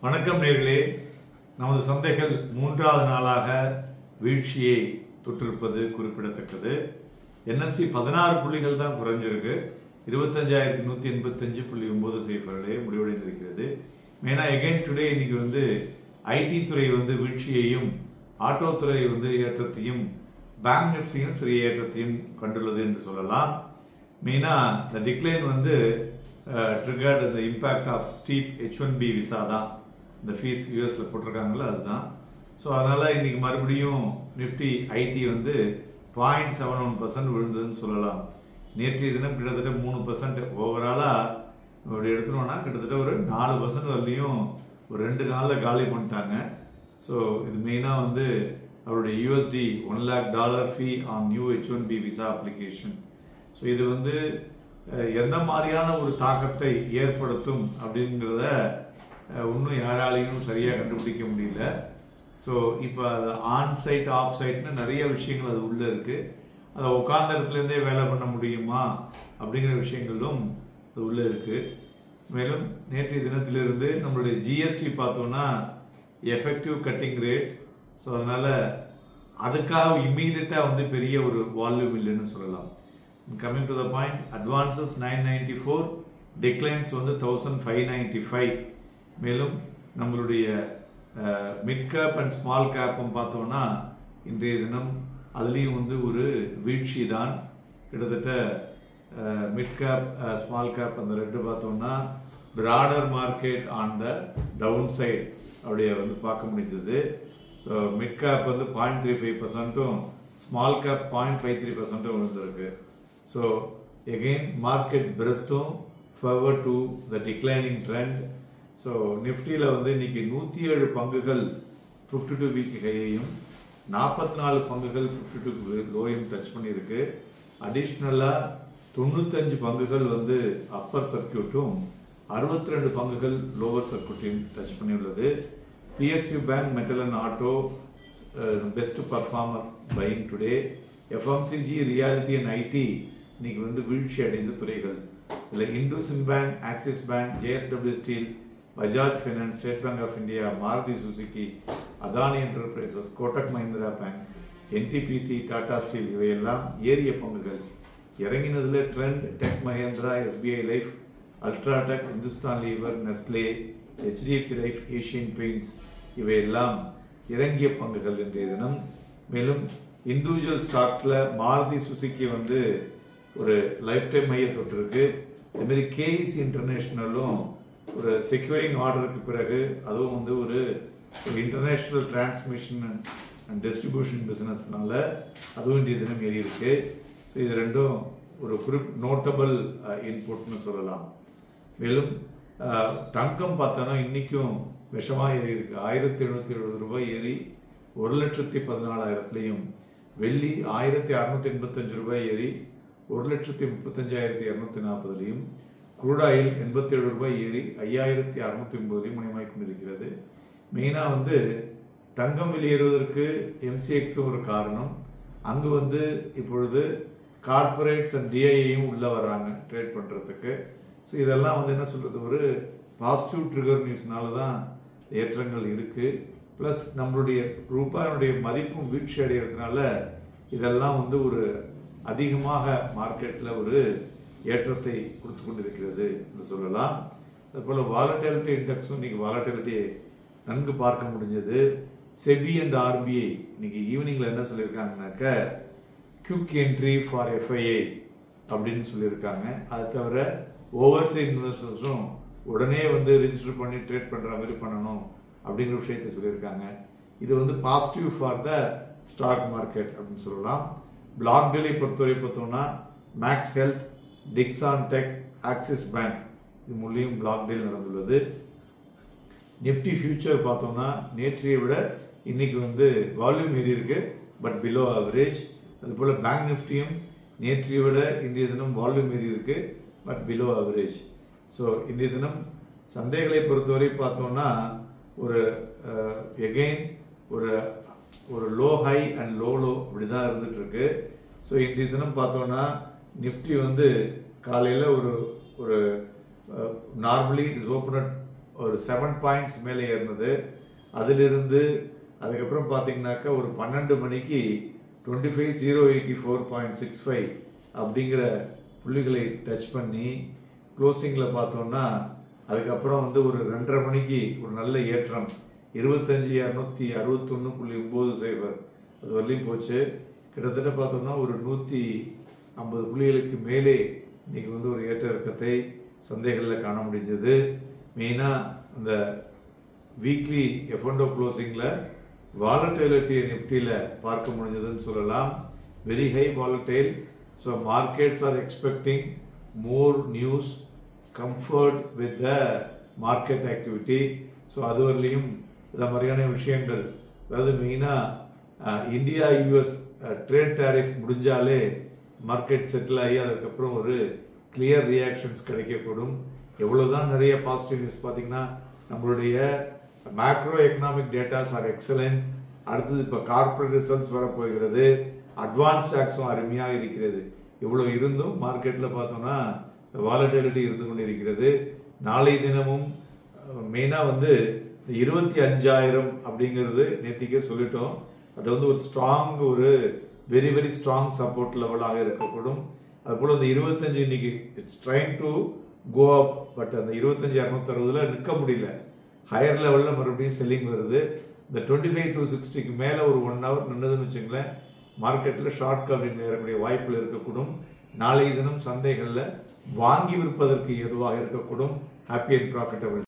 வணக்கம் நேர்களே. நமது சந்தைகள் மூன்றாவது நாளாக வீழ்ச்சியை தொற்றிருப்பது குறிப்பிடத்தக்கது. NSE 16 புள்ளிகள் தான் குறைஞ்சிருக்கு. 25,185.9 சேஃபர்களே முடிவடைந்திருக்கிறது. மெயினா எகைன் டுடே இன்னைக்கு ஐடி துறை வீழ்ச்சியையும், ஆட்டோ துறை ஏற்றத்தையும், பேங்க் நிஃப்டியும் சிறிய ஏற்றத்தையும் கண்டுள்ளது என்று சொல்லலாம். மெயினா இந்த decline triggered the impact of steep H1B visa தான். இந்த ஃபீஸ் யூஎஸ்ல போட்டிருக்காங்களா அதுதான். ஸோ அதனால இன்னைக்கு மறுபடியும் நிஃப்டி ஐடி 0.71% விழுந்ததுன்னு சொல்லலாம். நேற்றைய தினம் கிட்டத்தட்ட 3% ஓவராலா அப்படி எடுத்துனோம்னா கிட்டத்தட்ட ஒரு 4% வரலையும் ஒரு 2 நாளில் காலி பண்ணிட்டாங்க. ஸோ இது மெயினா அவருடைய USD $1 lakh fee on new H1B visa application. So இது எந்த மாதிரியான ஒரு தாக்கத்தை ஏற்படுத்தும் அப்படிங்கிறத இன்னும் யாராலையும் சரியாக கண்டுபிடிக்க முடியல. ஸோ இப்போ ஆன்சைட் ஆஃப் சைட்னு நிறைய விஷயங்கள் அது உள்ளே இருக்கு. அதை உட்கார்ந்த இடத்துலேருந்தே வேலை பண்ண முடியுமா அப்படிங்கிற விஷயங்களும் அது உள்ளே இருக்கு. மேலும் நேற்றைய தினத்திலிருந்து நம்மளுடைய ஜிஎஸ்டி பார்த்தோம்னா எஃபெக்டிவ் கட்டிங் ரேட். ஸோ அதனால அதுக்காக இம்மீடியட்டாக பெரிய ஒரு வால்யூம் இல்லைன்னு சொல்லலாம். Coming to the point, advances 994, declines 1595. மேலும் நம்மளுடைய மிட் கேப் அண்ட் ஸ்மால் கேப்பும் பார்த்தோம்னா இன்றைய தினம் அதுலேயும் ஒரு வீழ்ச்சி தான். கிட்டத்தட்ட மிட் கேப் ஸ்மால் கேப் அந்த ரெண்டு பார்த்தோம்னா broader market on the down side அப்படியே பார்க்க முடிந்தது. So mid cap 0.35%, small cap 0.53% விழுந்திருக்கு. So again market breadth forward to the declining trend. So நிஃப்டியில் இன்னைக்கு 107 பங்குகள் 52 வீக் ஹையையும் 44 பங்குகள் 52 லோயும் டச் பண்ணியிருக்கு. அடிஷ்னலாக 95 பங்குகள் அப்பர் சர்க்கியூட்டும் 62 பங்குகள் லோவர் சர்க்கியூட்டையும் டச் பண்ணியுள்ளது. PSU bank, metal and auto best performer buying today. FMCG, reality and IT இன்னைக்கு வீழ்ச்சி அடைந்த துறைகள். இதில் IndusInd bank, Axis bank, JSW steel, Bajaj finance, State Bank of India, Maruti Suzuki, Adani enterprises, Kotak Mahindra bank, NTPC, Tata steel இவையெல்லாம் ஏரிய பங்குகள். இறங்கினதுல Trent, Tech Mahindra, SBI life, UltraTech, Hindustan Lever, Nestle, HDFC life, Asian Paints இவையெல்லாம் இறங்கிய பங்குகள் இன்றைய தினம். மேலும் இண்டிவிஜுவல் ஸ்டாக்ஸ்ல மாருதி சுசுகி ஒரு லைஃப் டைம் மைய தொட்டிருக்கு. அதேமாதிரி KEC இன்டர்நேஷனலும் ஒரு செக்யூரிங் ஆர்டருக்கு பிறகு அதுவும் ஒரு இன்டர்நேஷனல் டிரான்ஸ்மிஷன் அண்ட் டிஸ்ட்ரிபியூஷன் பிசினஸ்னால அதுவும் இன்றைய தினம் ஏறி இருக்கு. ஸோ இது ரெண்டும் ஒரு நோட்டபிள் இன்புட்னு சொல்லலாம். மேலும் தங்கம் பார்த்தோன்னா இன்னைக்கும் விஷமாக ஏறி இருக்கு. 1770 ரூபாய் ஏறி 1,14,000லையும், வெள்ளி 1,685 ரூபாய் ஏறி 1,35,240லையும், குரூட் ஆயில் 87 ரூபாய் ஏறி 5,650லையும் மணிமாய் கொண்டிருக்கிறது. மெயினா தங்கம் வெளியேறுவதற்கு MCX ஒரு காரணம். அங்கு இப்பொழுது கார்பரேட்ஸ் அண்ட் DIAயும் உள்ள வராங்க ட்ரேட் பண்றதுக்கு. ஸோ இதெல்லாம் என்ன சொல்றது, ஒரு பாசிட்டிவ் ட்ரிகர் நியூஸ்னால தான் ஏற்றங்கள் இருக்கு. பிளஸ் நம்மளுடைய ரூபாயினுடைய மதிப்பும் வீழ்ச்சி அடைகிறதுனால இதெல்லாம் ஒரு அதிகமாக மார்க்கெட்ல ஒரு ஏற்றத்தை கொடுத்து கொண்டிருக்கிறது என்று சொல்லலாம். அதுபோல வாலட்டிலிட்டி இண்டெக்ஸும் இன்னைக்கு வாலட்டிலிட்டியை நன்கு பார்க்க முடிஞ்சது. செபி அண்ட் RBI இன்னைக்கு ஈவினிங்ல என்ன சொல்லியிருக்காங்கனாக்க குயிக் என்ட்ரி ஃபார் FII அப்படின்னு சொல்லியிருக்காங்க. அது தவிர ஓவர்சீஸ் இன்வெஸ்டர்ஸும் உடனே ரிஜிஸ்டர் பண்ணி ட்ரேட் பண்ற மாதிரி பண்ணணும் அப்படிங்கிற விஷயத்தை சொல்லியிருக்காங்க. இது positive for the stock market அப்படின்னு சொல்லலாம். பிளாக் டெல்லி பொறுத்தவரை பார்த்தோம்னா Max Health, Dixon tech, Axis Bank இது மூலியம் பிளாக் டீல் நடந்துள்ளது. நிப்டி ஃபியூச்சர் பார்த்தோம்னா நேற்றைய விட இன்னைக்கு வால்யூம் ஏறி இருக்கு, பட் பிலோ ஆவரேஜ். அதுபோல பேங்க் நிஃப்டியும் நேற்றைய விட இன்றைய தினம் வால்யூம் ஏறி இருக்கு, பட் பிலோ ஆவரேஜ். ஸோ இன்றைய தினம் சந்தைகளை பொறுத்தவரை பார்த்தோம்னா ஒரு எகெயின் ஒரு லோ ஹை அண்ட் லோ அப்படிதான் இருந்துட்டு இருக்கு. ஸோ இன்றைய தினம் பார்த்தோம்னா நிஃப்டி காலையில் ஒரு normally it is open at ஒரு 7 பாயிண்ட்ஸ் மேலே ஏறினது. அதிலிருந்து அதுக்கப்புறம் பார்த்தீங்கன்னாக்கா ஒரு 12 மணிக்கு 25,084.65 அப்படிங்கிற புள்ளிகளை டச் பண்ணி க்ளோசிங்கில் பார்த்தோம்னா அதுக்கப்புறம் வந்து ஒரு 2:30 மணிக்கு ஒரு நல்ல ஏற்றம் 25,261.90 அது வரலையும் போச்சு. கிட்டத்தட்ட பார்த்தோம்னா ஒரு 150 புள்ளிகளுக்கு மேலே இன்னைக்கு வந்து ஒரு ஏற்ற இறக்கத்தை சந்தைகளில் காண முடிஞ்சது. மெயினாக இந்த வீக்லி F&O க்ளோசிங்கில் வாலட்டிலிட்டி நிஃப்டியில் பார்க்க முடிஞ்சதுன்னு சொல்லலாம். Very high volatile. So markets are expecting more news comfort with the market activity. So அது வரலையும் இந்த மாதிரியான விஷயங்கள், அதாவது மெயினாக இந்தியா யூஎஸ் ட்ரேட் டேரிஃப் முடிஞ்சாலே மார்க்கெட் செட்டில் ஆகி அதுக்கப்புறம் ஒரு கிளியர் ரியாக்ஷன்ஸ் கிடைக்கக்கூடும். எவ்வளோதான் நிறைய பாசிட்டிவ் நியூஸ் பார்த்தீங்கன்னா நம்மளுடைய macro economic datas R excellent. அடுத்தது இப்போ கார்பரேட் ரிசல்ட்ஸ் வரப்போகிறது. அட்வான்ஸ் டாக்ஸும் அருமையாக இருக்கிறது. இவ்வளோ இருந்தும் மார்க்கெட்டில் பார்த்தோம்னா வாலட்டிலிட்டி இருந்து கொண்டு இருக்கிறது. நாளை தினமும் மெயினாக வந்து 25,000 அப்படிங்கிறது நேற்றுக்கே சொல்லிட்டோம். அது வந்து ஒரு ஸ்ட்ராங், ஒரு வெரி வெரி ஸ்ட்ராங் சப்போர்ட் லெவலாக இருக்கக்கூடும். அதுபோல் இந்த 25 இன்னைக்கு it's trying to go up. But அந்த 25,260 நிற்க முடியல. ஹையர் லெவலில் மறுபடியும் செல்லிங் வருது. இந்த 25,260 மேலே ஒரு 1 ஹவர் நின்றதுன்னு வச்சுங்களேன், மார்க்கெட்டில் ஷார்ட் கவரிங் ஏறக்கூடிய வாய்ப்புகள் இருக்கக்கூடும். நாளைய தினம் சந்தைகளில் வாங்கி விற்பதற்கு எதுவாக இருக்கக்கூடும். Happy and profitable.